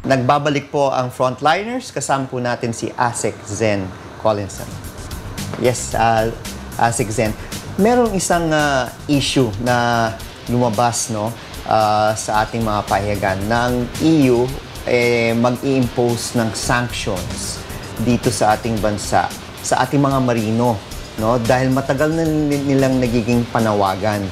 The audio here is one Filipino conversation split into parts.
Nagbabalik po ang Frontliners. Kasama po natin si Asek Zen Collinson. Yes, Asek Zen. Merong isang issue na lumabas, no, sa ating mga pahayagan ng EU mag-i-impose ng sanctions dito sa ating bansa, sa ating mga marino, no, dahil matagal na nilang nagiging panawagan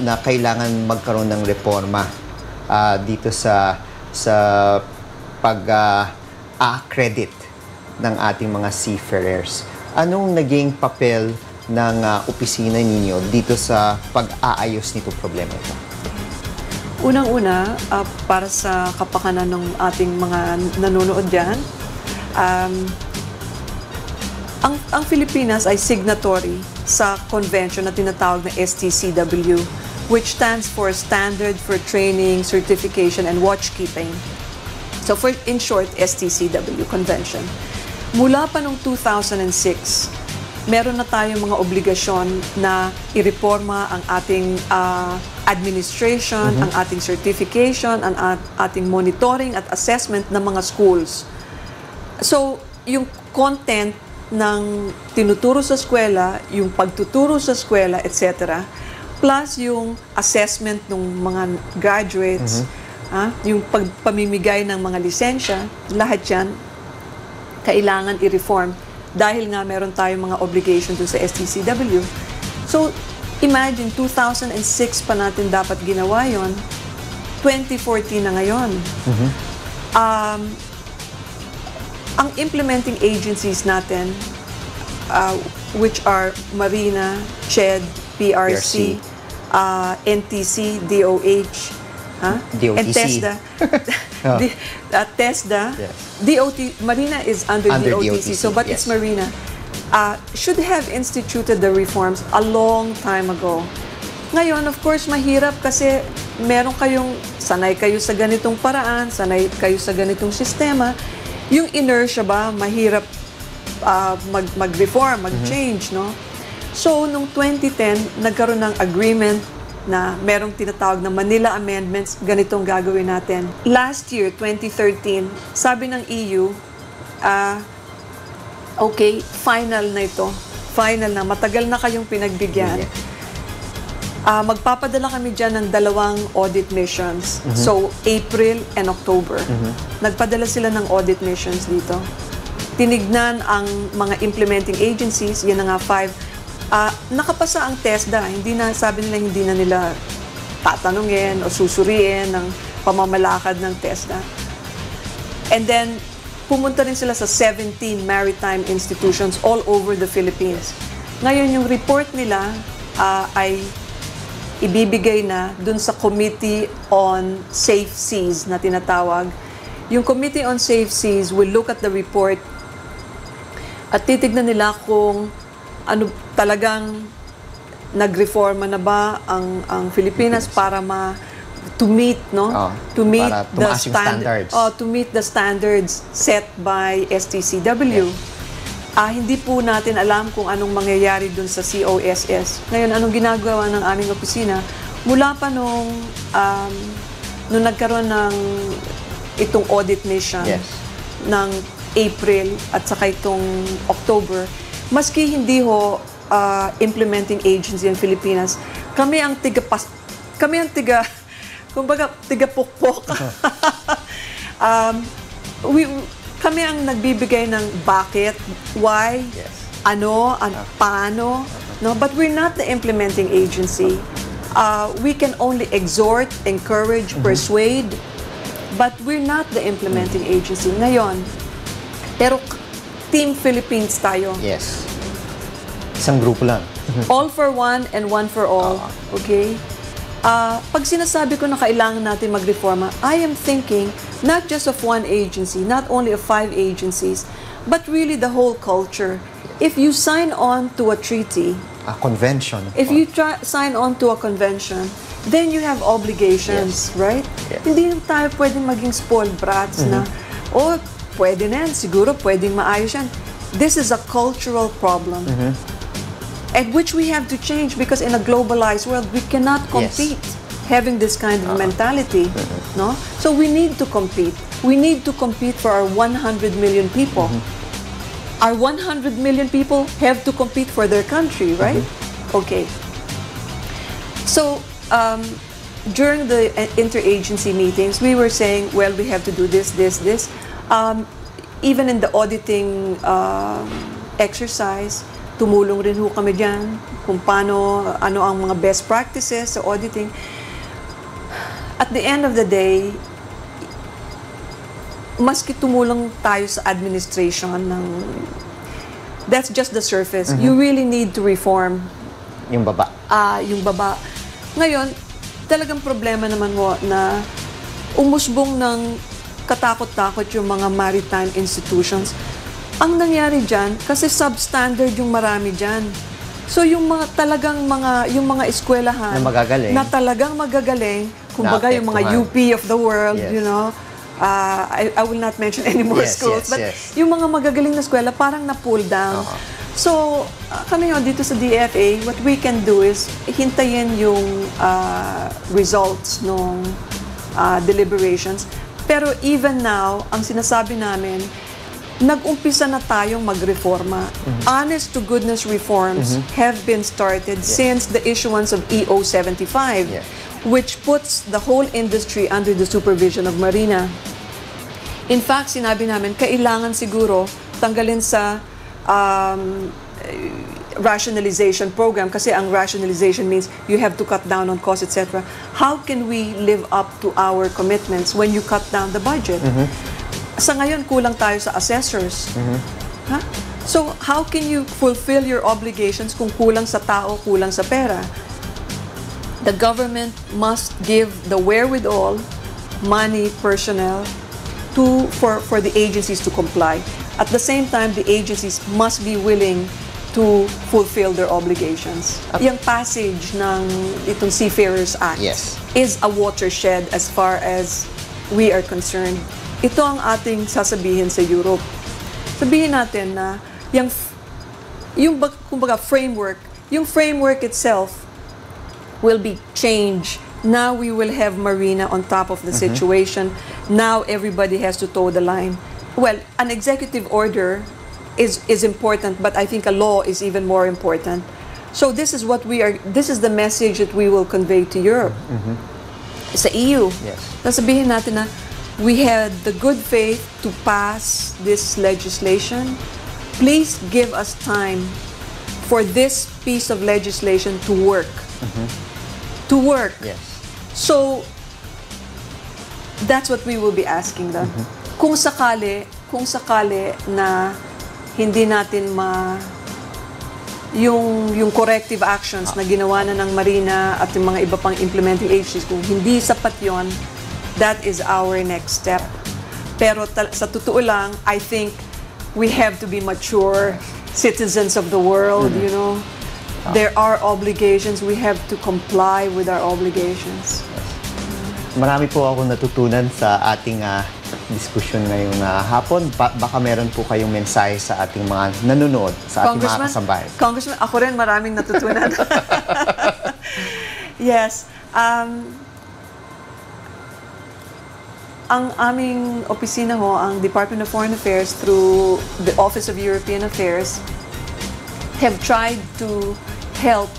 na kailangan magkaroon ng reforma dito sa pag-accredit ng ating mga seafarers. Anong naging papel ng opisina ninyo dito sa pag-aayos nito problema ito? Unang-una, para sa kapakanan ng ating mga nanonood dyan, ang Pilipinas ay signatory sa convention na tinatawag na STCW, which stands for Standard for Training, Certification, and Watchkeeping. So in short, STCW Convention. Mula pa noong 2006, meron na tayong mga obligasyon na ireforma ang ating administration, ang ating certification, ang ating monitoring at assessment ng mga schools. So, yung content ng tinuturo sa eskwela, yung pagtuturo sa eskwela, etc., plus yung assessment ng mga graduates, yung pagpamimigay ng mga lisensya, lahat yan, kailangan i-reform dahil nga meron tayong mga obligation dun sa STCW. So, imagine, 2006 pa natin dapat ginawa yon, 2014 na ngayon. Ang implementing agencies natin, which are Marina, CHED, PRC, NTC, DOH, and TESDA. TESDA, yes. Marina is under DOTC, so but yes, it's Marina. Should have instituted the reforms a long time ago. Ngayon, of course, mahirap kasi meron kayong, sanay kayo sa ganitong paraan, sanay kayo sa ganitong sistema. Yung inertia ba, mahirap mag-reform, mag-change, no? So, noong 2010, nagkaroon ng agreement na merong tinatawag na Manila Amendments, ganitong gagawin natin. Last year, 2013, sabi ng EU, okay, final na ito. Final na. Matagal na kayong pinagbigyan. Magpapadala kami dyan ng 2 audit missions. So, April and October. Nagpadala sila ng audit missions dito. Tinignan ang mga implementing agencies, yan na nga 5. Nakapasa ang TESDA. Sabi nila hindi na nila tatanungin o susuriin ng pamamalakad ng TESDA. And then, pumunta rin sila sa 17 maritime institutions all over the Philippines. Ngayon, yung report nila ay ibibigay na dun sa Committee on Safe Seas na tinatawag. Yung Committee on Safe Seas will look at the report at titignan nila kung ano talagang nagreforma na ba ang Pilipinas para to meet the standards. To meet the standards set by STCW. Hindi po natin alam kung anong mangyayari dun sa COSS. Ngayon, anong ginagawa ng aming opisina? Mula pa nung nagkaroon ng itong audit mission ng April at saka itong October, maski hindi ho implementing agency in Pilipinas, kami ang tiga-pukpok. Kami ang nagbibigay ng bakit, why, paano, no? But we're not the implementing agency. We can only exhort, encourage, persuade, but we're not the implementing agency. Ngayon, pero Team Philippines tayo. Yes. Isang grupo lang. All for one and one for all. Okay? Pag sinasabi ko na kailangan natin magreforma, I am thinking not just of one agency, not only of 5 agencies, but really the whole culture. If you sign on to a treaty, a convention. If you sign on to a convention, then you have obligations, right? Yes. Hindi tayo pwedeng maging spoiled brats na, pwede na yan, siguro pwedeng maayos yan. This is a cultural problem. And which we have to change because in a globalized world, we cannot compete having this kind of mentality. No? So we need to compete. We need to compete for our 100 million people. Our 100 million people have to compete for their country, right? Okay. So, during the interagency meetings, we were saying, well, we have to do this, this, this. Even in the auditing exercise, tumulong rin ho kami dyan kung ano ang mga best practices sa auditing. At the end of the day, maski tumulong tayo sa administration that's just the surface. You really need to reform. Yung baba. Yung baba. Ngayon, talagang problema naman ho na umusbong ng katakot-takot yung mga maritime institutions. Ang nangyari dyan, kasi substandard yung marami dyan. So yung yung mga eskwelahan na talagang magagaling, kumbaga yung mga UP of the world, you know, I will not mention any more schools, but yung mga magagaling na eskwela parang na-pull down. So, kami dito sa DFA, what we can do is hintayin yung results ng deliberations. Pero even now, ang sinasabi namin, nag-umpisa na tayong magreforma. Honest to goodness reforms have been started since the issuance of EO 75, which puts the whole industry under the supervision of Marina. In fact, sinabi namin, kailangan siguro tanggalin sa rationalization program, kasi ang rationalization means you have to cut down on costs, etc. How can we live up to our commitments when you cut down the budget? Sa ngayon, kulang tayo sa assessors. Ha? So, how can you fulfill your obligations kung kulang sa tao, kulang sa pera? The government must give the wherewithal, money, personnel, for the agencies to comply. At the same time, the agencies must be willing to fulfill their obligations. Yung passage ng itong Seafarers Act is a watershed as far as we are concerned. Ito ang ating sasabihin sa Europe. Sabihin natin na kumbaga yung framework itself will be changed. Now we will have Marina on top of the situation. Now everybody has to toe the line. Well, an executive order is important, but I think a law is even more important. So this is the message that we will convey to Europe. Sa EU. Sasabihin natin na we had the good faith to pass this legislation. Please give us time for this piece of legislation to work. To work. So, that's what we will be asking them. Kung sakali na hindi natin yung corrective actions na ginawa na ng Marina at yung mga iba pang implementing agencies, kung hindi sapat yon, that is our next step. Pero sa totoo lang, I think we have to be mature citizens of the world, you know. There are obligations. We have to comply with our obligations. Marami po ako natutunan sa ating diskusyon ngayong hapon. Baka meron po kayong mensahe sa ating mga nanonood, sa ating mga kasambahay. Congressman, ako rin maraming natutunan. Yes. Ang aming opisina ang Department of Foreign Affairs through the Office of European Affairs have tried to help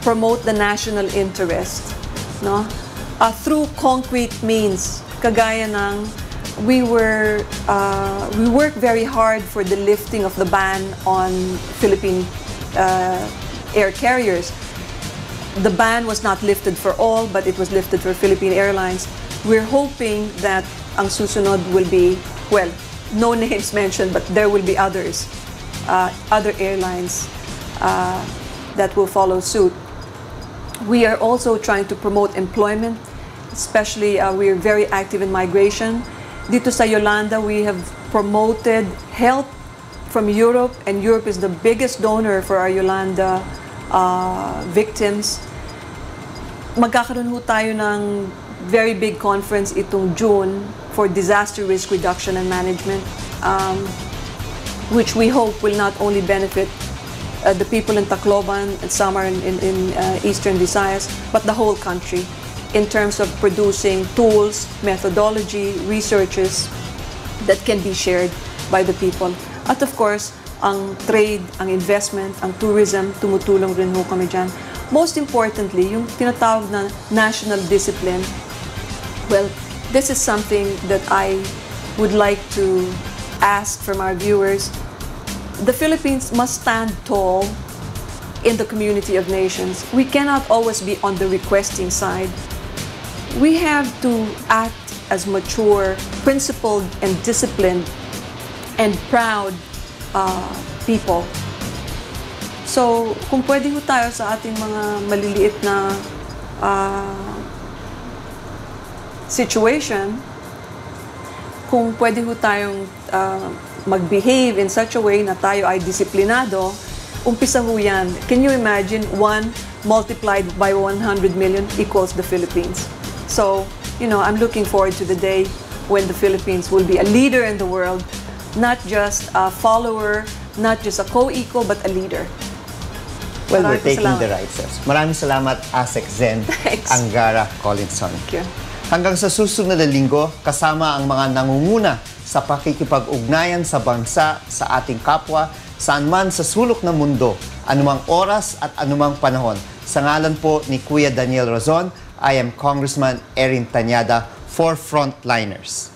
promote the national interest, no? Through concrete means, kagaya ng we work very hard for the lifting of the ban on Philippine air carriers. The ban was not lifted for all, but it was lifted for Philippine Airlines. We're hoping that ang susunod will be, well, no names mentioned, but there will be others, other airlines that will follow suit. We are also trying to promote employment, especially we are very active in migration. Dito sa Yolanda, we have promoted help from Europe, and Europe is the biggest donor for our Yolanda victims. Magkakaroon tayo ng very big conference itong June for disaster risk reduction and management, which we hope will not only benefit the people in Tacloban and some are in Eastern Visayas, but the whole country. in terms of producing tools, methodology, researches that can be shared by the people. At of course, ang trade, ang investment, ang tourism, tumutulong rin ho kami dyan. Most importantly, yung tinatawag na national discipline, well, this is something that I would like to ask from our viewers. The Philippines must stand tall in the community of nations. We cannot always be on the requesting side. We have to act as mature, principled, and disciplined, and proud people. So, kung pwede ho tayo sa ating mga maliliit na situation, kung pwede ho tayong mag-behave in such a way na tayo ay disiplinado, umpisa ho yan. Can you imagine 1 multiplied by 100 million equals the Philippines? So, you know, I'm looking forward to the day when the Philippines will be a leader in the world, not just a follower, not just a co-equal, but a leader. Well, we're taking the right steps. Maraming salamat, ASEC Zen Angara Collinson. Thank you. Hanggang sa susunod na linggo, kasama ang mga nangunguna sa pakikipag-ugnayan sa bansa, sa ating kapwa, saan man sa sulok ng mundo, anumang oras at anumang panahon. Sa ngalan po ni Kuya Daniel Razon, I am Congressman Erin Tanyada for Frontliners.